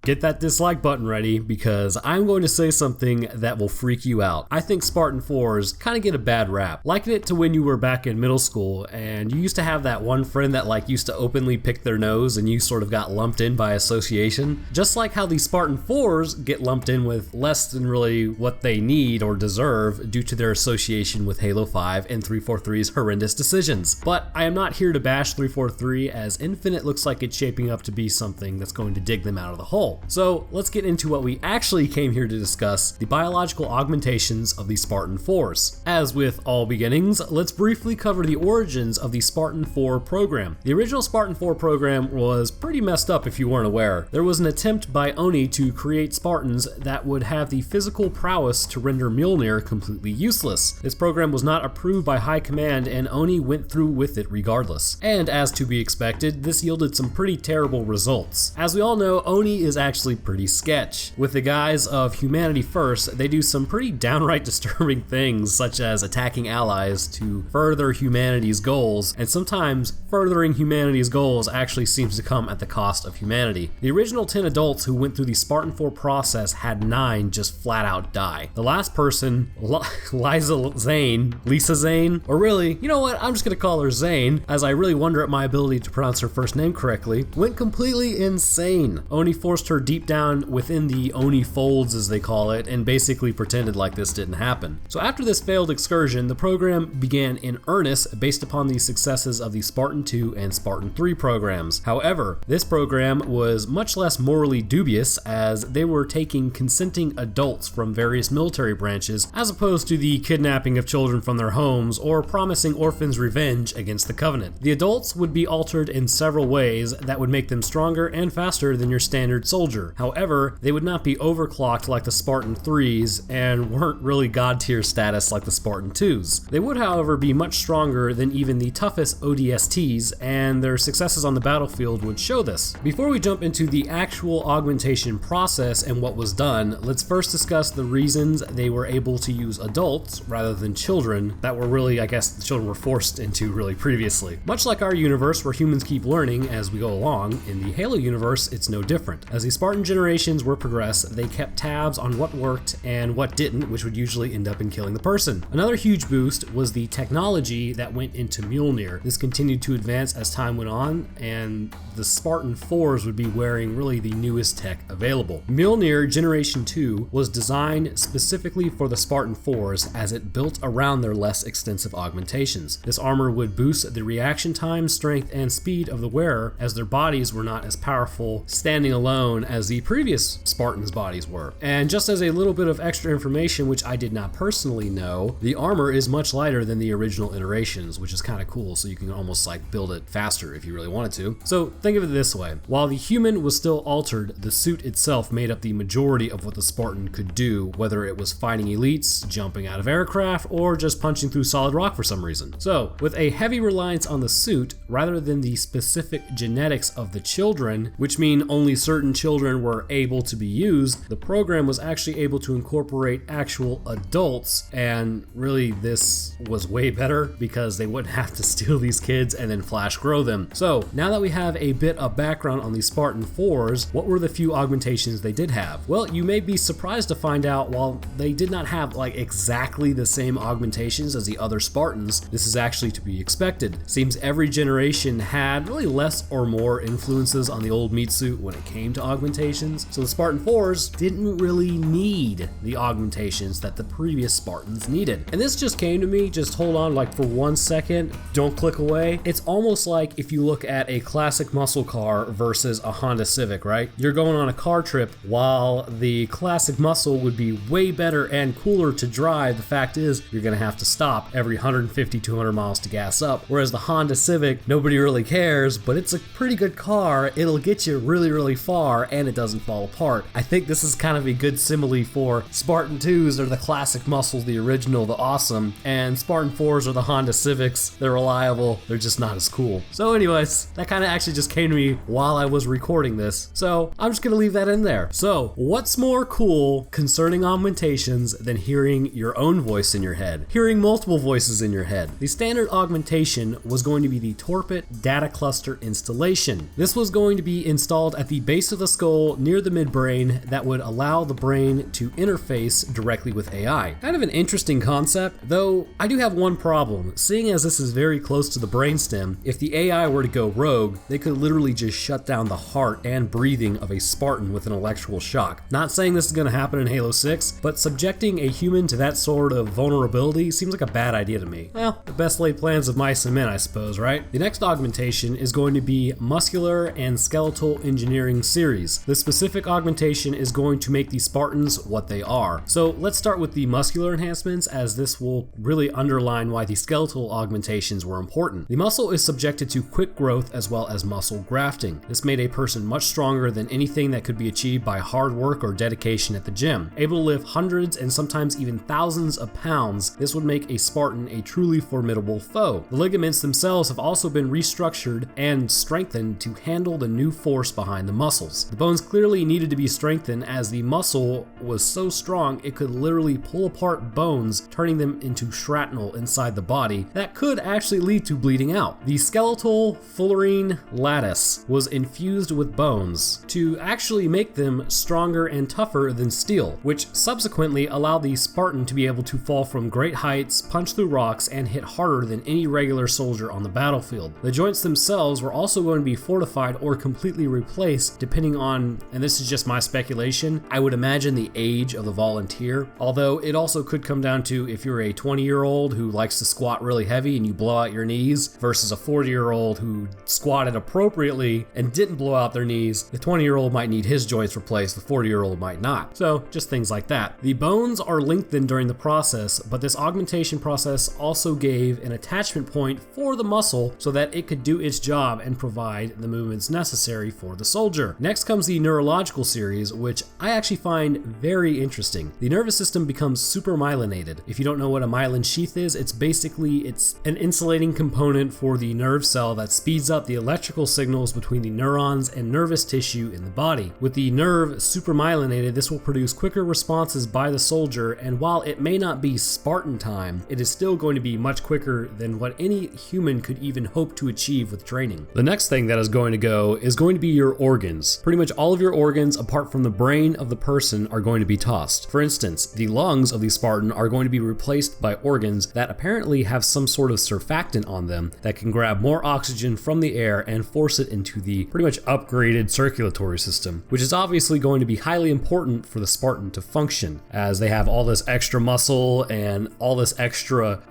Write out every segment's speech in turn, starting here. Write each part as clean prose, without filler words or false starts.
get that dislike button ready because I'm going to say something that will freak you out. I think Spartan 4s kind of get a bad rap. Liken it to when you were back in middle school and you used to have that one friend that like used to openly pick their nose and you sort of got lumped in by association. Just like how the Spartan 4s get lumped in with less than really what they need or deserve due to their association with Halo 5 and 343's horrendous decisions. But I am not here to bash 343 as Infinite looks like it's shaping up to be something that's going to dig them out of the hole. So let's get into what we actually came here to discuss, the biological augmentations of the Spartan 4s. As with all beginnings, let's briefly cover the origins of the Spartan 4 program. The original Spartan 4 program was pretty messed up if you weren't aware. There was an attempt by Oni to create Spartans that would have the physical prowess to render Mjolnir completely useless. This program was not approved by High Command and Oni went through with it regardless. And as to be expected, this yielded some pretty terrible results. As we all know, Oni is actually pretty sketch. With the guise of humanity first, they do some pretty downright disturbing things such as attacking allies to further humanity's goals, and sometimes furthering humanity's goals actually seems to come at the cost of humanity. The original 10 adults who went through the Spartan 4 process had 9 just flat out die. The last person, Lisa Zane, or really, you know what, I'm just gonna call her Zane, as I really wonder at my ability to pronounce her first name correctly, went completely insane. Oni forced her deep down within the Oni folds, as they call it, and basically pretended like this didn't happen. So after this failed excursion, the program began in earnest based upon the successes of the Spartan 2 and Spartan 3 programs. However, this program was much less morally dubious as they were taking consenting adults from various military branches as opposed to the kidnapping of children from their homes or promising orphans revenge against the Covenant. The adults would be altered in several ways that would make them stronger and faster than your standard soldier. However, they would not be overclocked like the Spartan 3s and weren't really god tier status like the Spartan 2s. They would, however, be much stronger than even the toughest ODSTs, and their successes on the battlefield would show this. Before we jump into the actual augmentation process and what was done, let's first discuss the reasons they were able to use adults rather than children that were really, I guess, the children were forced into really previously. Much like our universe where humans keep learning as we go along, in the Halo universe it's no different. As the Spartan generations were progressed, they kept tabs on what worked and what didn't, which would usually end up in killing the person. Another huge boost was the technology that went into Mjolnir. This continued to advance as time went on, and the Spartan 4s would be wearing really the newest tech available. Mjolnir Generation 2 was designed specifically for the Spartan 4s as it built around their less extensive augmentations. This armor would boost the reaction time, strength, and speed of the wearer as their bodies were not as powerful standing alone as the previous Spartans' bodies were. And just as a little bit of extra information, which I did not personally know, the armor is much lighter than the original iterations, which is kind of cool, so you can almost like build it faster if you really wanted to. So think of it this way. While the human was still altered, the suit itself made up the majority of what the Spartan could do, whether it was fighting elites, jumping out of aircraft, or just punching through solid rock for some reason. So, with a heavy reliance on the suit, rather than the specific genetics of the children, which mean only certain children were able to be used, the program was actually able to incorporate actual adults, and really this was way better because they wouldn't have to steal these kids and then flash grow them. So, now that we have a bit of background on the Spartan 4s, what were the few augmentations they did have? Well, you may be surprised to find out while they did not have like exactly the same augmentations as the other Spartans, this is actually to be expected. Seems every generation had really less or more influences on the old meat suit when it came to augmentations, so the Spartan 4s didn't really need the augmentations that the previous Spartans needed. And this just came to me, just hold on like for 1 second, don't click away. It's almost like if you look at a classic muscle car versus a Honda Civic, right? You're going on a car trip while the classic muscle would be way better and cooler to drive. The fact is, you're gonna have to stop every 150, 200 miles to gas up. Whereas the Honda Civic, nobody really cares, but it's a pretty good car. It'll get you really, really far and it doesn't fall apart. I think this is kind of a good simile for Spartan 2s are the classic muscles, the original, the awesome, and Spartan 4s are the Honda Civics. They're reliable, they're just not as cool. So anyways, that kind of actually just came to me while I was recording this. So I'm just gonna leave that in there. So what's more cool concerning augmentations than hearing your own voice in your head? Hearing multiple voices in your head. The standard augmentation was going to be the Torpit data cluster installation. This was going to be installed at the base of the skull near the midbrain that would allow the brain to interface directly with AI. Kind of an interesting concept, though I do have one problem. Seeing as this is very close to the brainstem, if the AI were to go rogue, they could literally just shut down the heart and breathing of a Spartan with an electrical shock. Not saying this is going to happen in Halo 6, but subjecting a human to that sort of vulnerability seems like a bad idea to me. Well, the best laid plans of mice and men, I suppose, right? The next augmentation is going to be Muscular and Skeletal Engineering Series. The specific augmentation is going to make the Spartans what they are. So let's start with the muscular enhancements, as this will really underline why the skeletal augmentations were important. The muscle is subjected to quick growth as well as muscle grafting. This made a person much stronger than anything that could be achieved by hard work or dedication at the gym. Able to lift hundreds and sometimes even thousands of pounds, this would make a Spartan a truly formidable foe. The ligaments themselves have also been restructured and strengthened to handle the new force behind the muscles. The bones clearly needed to be strengthened, as the muscle was so strong it could literally pull apart bones, turning them into shrapnel inside the body that could actually lead to bleeding out. The skeletal fullerene lattice was infused with bones to actually make them stronger and tougher than steel, which subsequently allowed the Spartan to be able to fall from great heights, punch through rocks, and hit harder than any regular soldier on the battlefield. The joints themselves were also going to be fortified or completely replaced depending on, and this is just my speculation, I would imagine the age of the volunteer, although it also could come down to if you're a 20-year-old who likes to squat really heavy and you blow out your knees versus a 40-year-old who squatted appropriately and didn't blow out their knees. The 20-year-old might need his joints replaced, the 40-year-old might not. So just things like that. The bones are lengthened during the process, but this augmentation process also gave an attachment point for the muscle so that it could do its job and provide the movements necessary for the soldier. Next comes the neurological series, which I actually find very interesting. The nervous system becomes supermyelinated. If you don't know what a myelin sheath is, it's an insulating component for the nerve cell that speeds up the electrical signals between the neurons and nervous tissue in the body. With the nerve supermyelinated, this will produce quicker responses by the soldier, and while it may not be Spartan time, it is still going to be much quicker than what any human could even hope to achieve with training. The next thing that is going to be your organs. Pretty much all of your organs apart from the brain of the person are going to be tossed. For instance, the lungs of the Spartan are going to be replaced by organs that apparently have some sort of surfactant on them that can grab more oxygen from the air and force it into the pretty much upgraded circulatory system, which is obviously going to be highly important for the Spartan to function, as they have all this extra muscle and all this extra,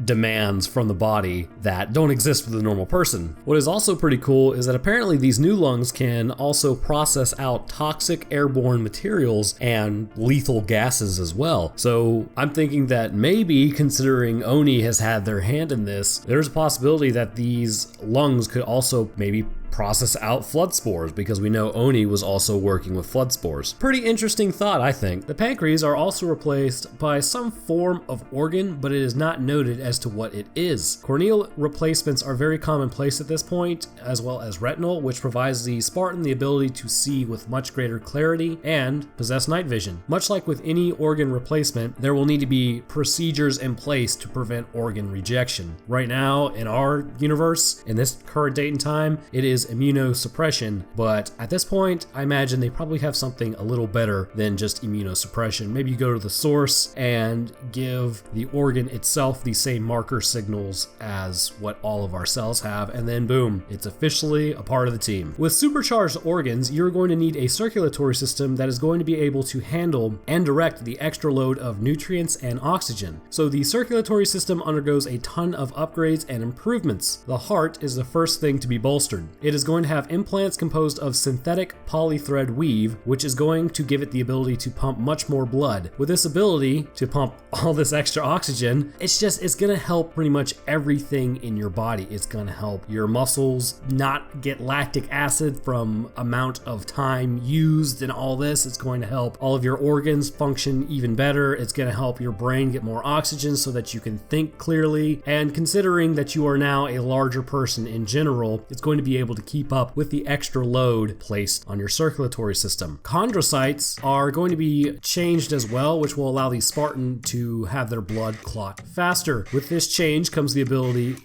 demands from the body that don't exist for the normal person. What is also pretty cool is that apparently these new lungs can also process out toxic airborne materials and lethal gases as well. So I'm thinking that maybe, considering Oni has had their hand in this, there's a possibility that these lungs could also maybe process out flood spores, because we know Oni was also working with flood spores. Pretty interesting thought, I think. The pancreas are also replaced by some form of organ, but it is not noted as to what it is. Corneal replacements are very commonplace at this point, as well as retinal, which provides the Spartan the ability to see with much greater clarity and possess night vision. Much like with any organ replacement, there will need to be procedures in place to prevent organ rejection. Right now, in our universe, in this current date and time, it is immunosuppression, but at this point, I imagine they probably have something a little better than just immunosuppression. Maybe you go to the source and give the organ itself the same marker signals as what all of our cells have, and then boom, it's officially a part of the team. With supercharged organs, you're going to need a circulatory system that is going to be able to handle and direct the extra load of nutrients and oxygen. So the circulatory system undergoes a ton of upgrades and improvements. The heart is the first thing to be bolstered. It is going to have implants composed of synthetic polythread weave, which is going to give it the ability to pump much more blood. With this ability to pump all this extra oxygen, it's going to help pretty much everything in your body. It's going to help your muscles not get lactic acid from amount of time used and all this. It's going to help all of your organs function even better. It's going to help your brain get more oxygen so that you can think clearly. And considering that you are now a larger person in general, it's going to be able to to keep up with the extra load placed on your circulatory system. Chondrocytes are going to be changed as well, which will allow the Spartan to have their blood clot faster. With this change comes the ability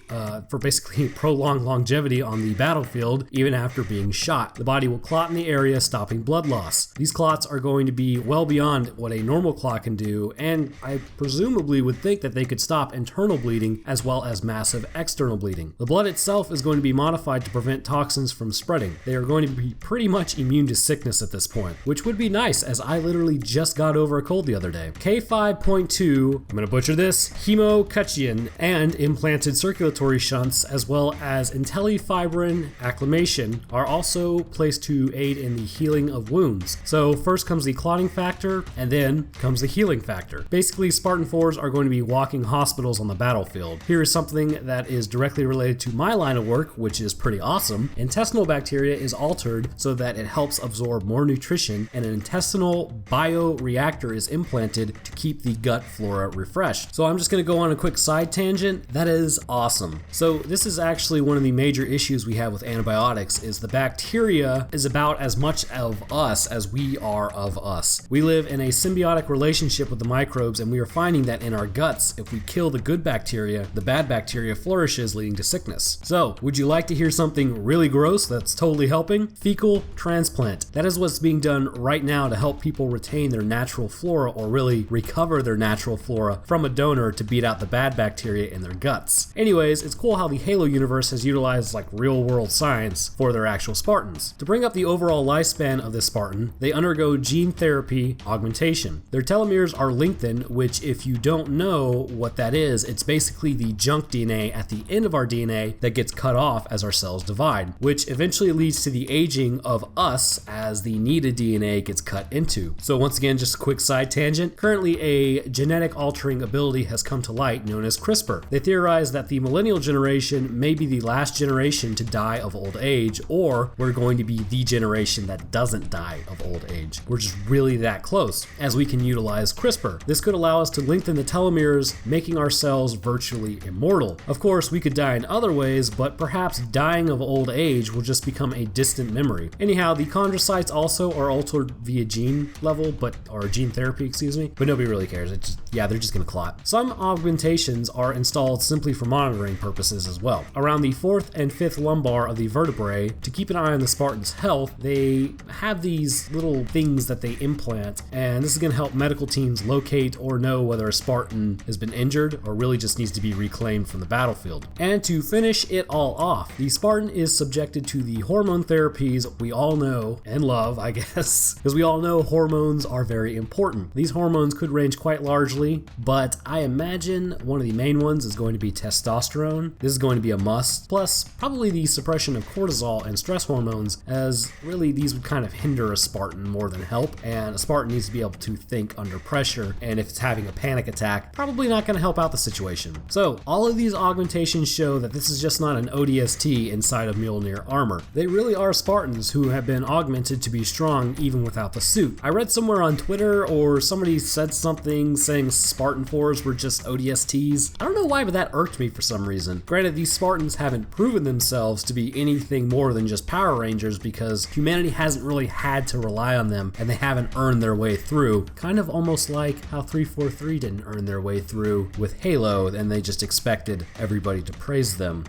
for basically prolonged longevity on the battlefield, even after being shot. The body will clot in the area, stopping blood loss. These clots are going to be well beyond what a normal clot can do, and I presumably would think that they could stop internal bleeding as well as massive external bleeding. The blood itself is going to be modified to prevent toxins from spreading. They are going to be pretty much immune to sickness at this point, which would be nice, as I literally just got over a cold the other day. K5.2, I'm gonna butcher this, hemocutcheon, and implanted circulatory shunts, as well as intellifibrin acclimation, are also placed to aid in the healing of wounds. So first comes the clotting factor, and then comes the healing factor. Basically, Spartan 4s are going to be walking hospitals on the battlefield. Here is something that is directly related to my line of work, which is pretty awesome. Intestinal bacteria is altered so that it helps absorb more nutrition, and an intestinal bioreactor is implanted to keep the gut flora refreshed. So I'm just going to go on a quick side tangent. That is awesome. So this is actually one of the major issues we have with antibiotics, is the bacteria is about as much of us as we are of us. We live in a symbiotic relationship with the microbes, and we are finding that in our guts, if we kill the good bacteria, the bad bacteria flourishes, leading to sickness. So would you like to hear something really gross that's totally helping? Fecal transplant. That is what's being done right now to help people retain their natural flora, or really recover their natural flora from a donor to beat out the bad bacteria in their guts. Anyways, it's cool how the Halo universe has utilized like real world science for their actual Spartans. To bring up the overall lifespan of this Spartan, they undergo gene therapy augmentation. Their telomeres are lengthened, which, if you don't know what that is, it's basically the junk DNA at the end of our DNA that gets cut off as our cells divide, which eventually leads to the aging of us as the needed DNA gets cut into. So once again, just a quick side tangent. Currently, a genetic altering ability has come to light known as CRISPR. They theorize that the millennial generation may be the last generation to die of old age, or we're going to be the generation that doesn't die of old age. We're just really that close, as we can utilize CRISPR. This could allow us to lengthen the telomeres, making our cells virtually immortal. Of course, we could die in other ways, but perhaps dying of old age will just become a distant memory. Anyhow, the chondrocytes also are altered via gene level, or gene therapy, excuse me, but nobody really cares. They're just gonna clot. Some augmentations are installed simply for monitoring purposes as well. Around the 4th and 5th lumbar of the vertebrae, to keep an eye on the Spartan's health, they have these little things that they implant, and this is gonna help medical teams locate or know whether a Spartan has been injured or really just needs to be reclaimed from the battlefield. And to finish it all off, the Spartan is subjected to the hormone therapies we all know and love, I guess, because we all know hormones are very important. These hormones could range quite largely, but I imagine one of the main ones is going to be testosterone. This is going to be a must, plus probably the suppression of cortisol and stress hormones, as really these would kind of hinder a Spartan more than help, and a Spartan needs to be able to think under pressure, and if it's having a panic attack, probably not going to help out the situation. So all of these augmentations show that this is just not an ODST inside of Mjolnir armor. They really are Spartans who have been augmented to be strong even without the suit. I read somewhere on Twitter, or somebody said something saying Spartan 4s were just ODSTs. I don't know why, but that irked me for some reason. Granted, these Spartans haven't proven themselves to be anything more than just Power Rangers, because humanity hasn't really had to rely on them, and they haven't earned their way through. Kind of almost like how 343 didn't earn their way through with Halo, and they just expected everybody to praise them.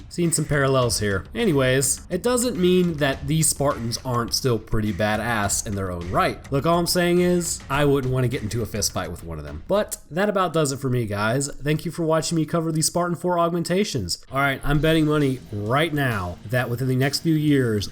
Seen some parallels here. Anyways, it doesn't mean that these Spartans aren't still pretty badass in their own right. Look, all I'm saying is, I wouldn't want to get into a fist fight with one of them. But that about does it for me, guys. Thank you for watching me cover the Spartan 4 augmentations. Alright, I'm betting money right now that within the next few years,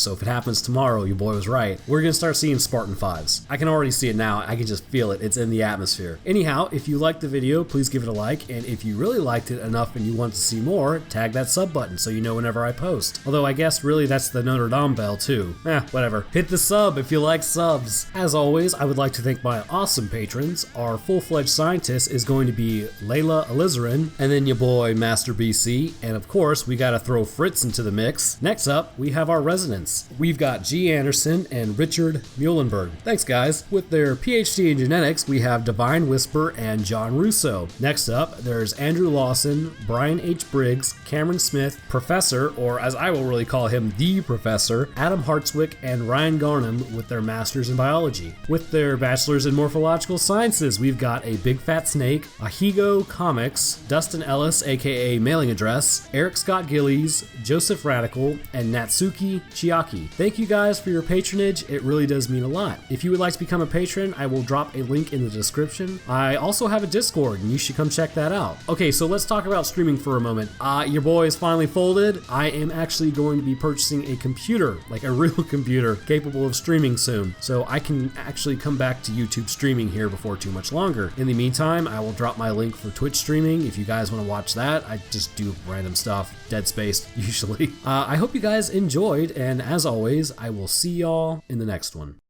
so if it happens tomorrow, your boy was right, we're gonna start seeing Spartan 5s. I can already see it now, I can just feel it, it's in the atmosphere. Anyhow, if you liked the video, please give it a like, and if you really liked it enough and you want to see more, tag that sub button so you know whenever I post. Although I guess really that's the Notre Dame bell too. Whatever. Hit the sub if you like subs. As always, I would like to thank my awesome patrons. Our full-fledged scientist is going to be Layla Alizarin, and then your boy Master BC, and of course we gotta throw Fritz into the mix. Next up, we have our residents. We've got G. Anderson and Richard Muhlenberg. Thanks guys. With their PhD in genetics, we have Divine Whisper and John Russo. Next up, there's Andrew Lawson, Brian H. Briggs, Cameron Smith, Professor, or as I will really call him, the Professor, Adam Hartswick and Ryan Garnham with their Masters in Biology. With their Bachelors in Morphological Sciences, we've got a Big Fat Snake, Ahigo Comics, Dustin Ellis, aka Mailing Address, Eric Scott Gillies, Joseph Radical, and Natsuki Chiaki. Thank you guys for your patronage, it really does mean a lot. If you would like to become a patron, I will drop a link in the description. I also have a Discord, and you should come check that out. Okay, so let's talk about streaming for a moment. Your boy is finally folded. I am actually going to be purchasing a computer, like a real computer, capable of streaming soon, so I can actually come back to YouTube streaming here before too much longer. In the meantime, I will drop my link for Twitch streaming if you guys want to watch that. I just do random stuff, Dead Space usually. I hope you guys enjoyed, and as always, I will see y'all in the next one.